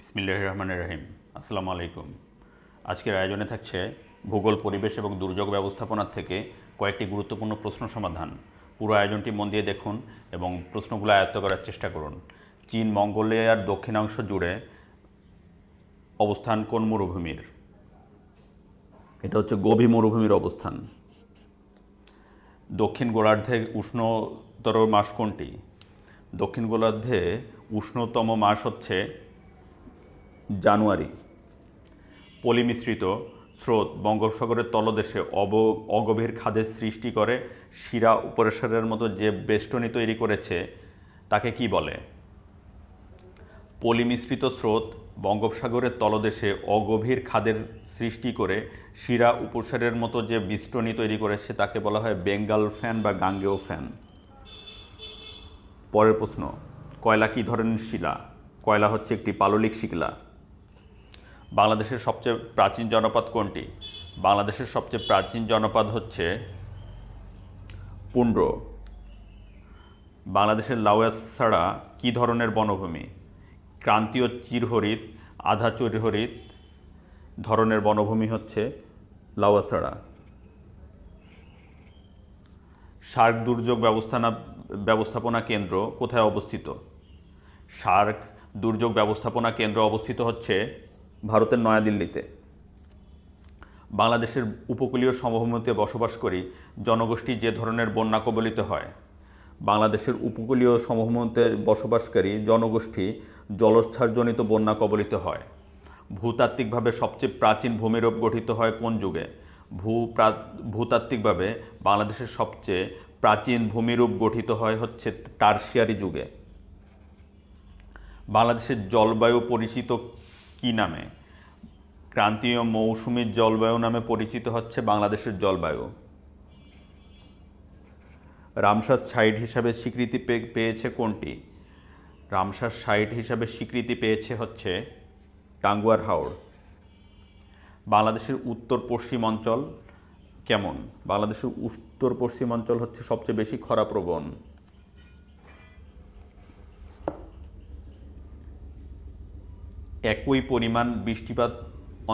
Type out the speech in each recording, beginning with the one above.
বিসমিল্লাহির রহমানির রহিম। আসসালামু আলাইকুম। আজকের আয়োজনে থাকছে ভূগোল, পরিবেশ এবং দুর্যোগ ব্যবস্থাপনার থেকে কয়েকটি গুরুত্বপূর্ণ প্রশ্ন সমাধান। পুরো আয়োজনটি মন দিয়ে দেখুন এবং প্রশ্নগুলো আয়ত্ত করার চেষ্টা করুন। চীন মঙ্গোলিয়ার দক্ষিণাংশ জুড়ে অবস্থান কোন মরুভূমির? এটা হচ্ছে গোবি মরুভূমির অবস্থান। দক্ষিণ গোলার্ধে উষ্ণতর মাস কোনটি? দক্ষিণ গোলার্ধে উষ্ণতম মাস হচ্ছে জানুয়ারি। পলিমিশ্রিত স্রোত বঙ্গোপসাগরের তলদেশে অগভীর খাদের সৃষ্টি করে শিরা উপরেশ্বরের মতো যে বেষ্টনী তৈরি করেছে তাকে কি বলে? পলিমিশ্রিত স্রোত বঙ্গোপসাগরের তলদেশে অগভীর খাদের সৃষ্টি করে শিরা উপসারের মতো যে বেষ্টনী তৈরি করেছে তাকে বলা হয় বেঙ্গল ফ্যান বা গাঙ্গেয় ফ্যান। পরের প্রশ্ন, কয়লা কী ধরনের শিলা? কয়লা হচ্ছে একটি পাললিক শিলা। বাংলাদেশের সবচেয়ে প্রাচীন জনপদ কোনটি? বাংলাদেশের সবচেয়ে প্রাচীন জনপদ হচ্ছে পুন্ড্র। বাংলাদেশের লাউয়াছড়া কী ধরনের বনভূমি? ক্রান্তীয় চিরহরিৎ, আধা চিরহরিৎ ধরনের বনভূমি হচ্ছে লাউয়াছড়া। সার্ক দুর্যোগ ব্যবস্থাপনা কেন্দ্র কোথায় অবস্থিত? সার্ক দুর্যোগ ব্যবস্থাপনা কেন্দ্র অবস্থিত হচ্ছে ভারতের নয়াদিল্লিতে। বাংলাদেশের উপকূলীয় সমভূমিতে বসবাসকারী জনগোষ্ঠী যে ধরনের বন্যা কবলিত হয়? বাংলাদেশের উপকূলীয় সমভূমিতে বসবাসকারী জনগোষ্ঠী জলোচ্ছ্বাসজনিত বন্যা কবলিত হয়। ভূতাত্ত্বিকভাবে সবচেয়ে প্রাচীন ভূমিরূপ গঠিত হয় কোন যুগে? ভূতাত্ত্বিকভাবে বাংলাদেশের সবচেয়ে প্রাচীন ভূমিরূপ গঠিত হয় হচ্ছে টারশিয়ারি যুগে। বাংলাদেশের জলবায়ু পরিচিত কি নামে? ক্রান্তীয় মৌসুমী জলবায়ু নামে পরিচিত হচ্ছে বাংলাদেশের জলবায়ু। রামসার সাইট হিসাবে স্বীকৃতি পেয়েছে কোনটি? রামসার সাইট হিসাবে স্বীকৃতি পেয়েছে হচ্ছে টাঙ্গুয়ার হাওর। বাংলাদেশের উত্তর পশ্চিম অঞ্চল কেমন? বাংলাদেশের উত্তর পশ্চিম অঞ্চল হচ্ছে সবচেয়ে বেশি খরাপ্রবণ। একই পরিমাণ বৃষ্টিপাত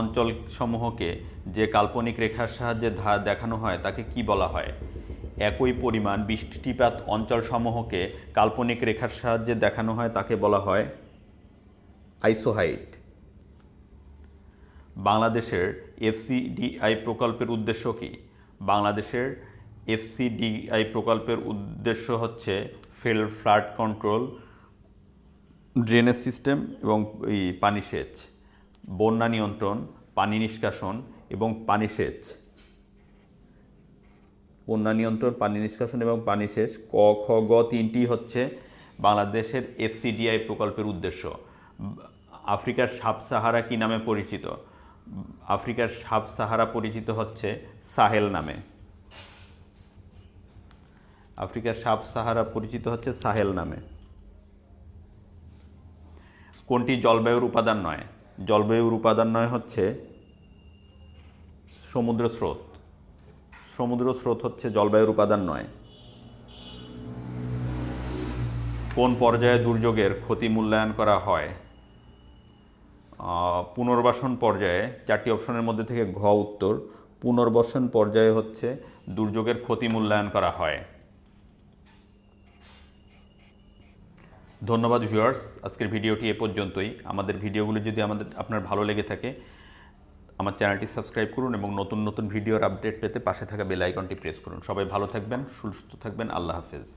অঞ্চলসমূহকে যে কাল্পনিক রেখার সাহায্যে দেখানো হয় তাকে কি বলা হয়? একই পরিমাণ বৃষ্টিপাত অঞ্চলসমূহকে কাল্পনিক রেখার সাহায্যে দেখানো হয় তাকে বলা হয় আইসোহাইট। বাংলাদেশের এফসিডিআই প্রকল্পের উদ্দেশ্য কি? বাংলাদেশের এফসিডিআই প্রকল্পের উদ্দেশ্য হচ্ছে ফ্লাড কন্ট্রোল, ড্রেনেজ সিস্টেম এবং পানি সেচ, বন্যা নিয়ন্ত্রণ, পানি নিষ্কাশন এবং পানি সেচ। বন্যা নিয়ন্ত্রণ, পানি নিষ্কাশন এবং পানি সেচ, ক খ গ তিনটি হচ্ছে বাংলাদেশের এফসিডিআই প্রকল্পের উদ্দেশ্য। আফ্রিকার সাব সাহারা কি নামে পরিচিত? আফ্রিকার সাব সাহারা পরিচিত হচ্ছে সাহেল নামে। আফ্রিকার সাব সাহারা পরিচিত হচ্ছে সাহেল নামে। কোনটি জলবায়ুর উপাদান নয়? জলবায়ুর উপাদান নয় হচ্ছে সমুদ্র স্রোত। সমুদ্র স্রোত হচ্ছে জলবায়ুর উপাদান নয়। কোন পর্যায়ে দুর্যোগের ক্ষতি মূল্যায়ন করা হয়? পুনর্বাসন পর্যায়ে। চারটি অপশনের মধ্যে থেকে ঘ উত্তর। পুনর্বাসন পর্যায়ে হচ্ছে দুর্যোগের ক্ষতি মূল্যায়ন করা হয়। ধন্যবাদ ভিউয়ার্স, আজকের ভিডিওটি এ পর্যন্তই। আমাদের ভিডিওগুলি যদি আপনার ভালো লেগে থাকে আমার চ্যানেলটি সাবস্ক্রাইব করুন এবং নতুন নতুন ভিডিওর আপডেট পেতে পাশে থাকা বেল আইকনটি প্রেস করুন। সবাই ভালো থাকবেন, সুস্থ থাকবেন। আল্লাহ হাফেজ।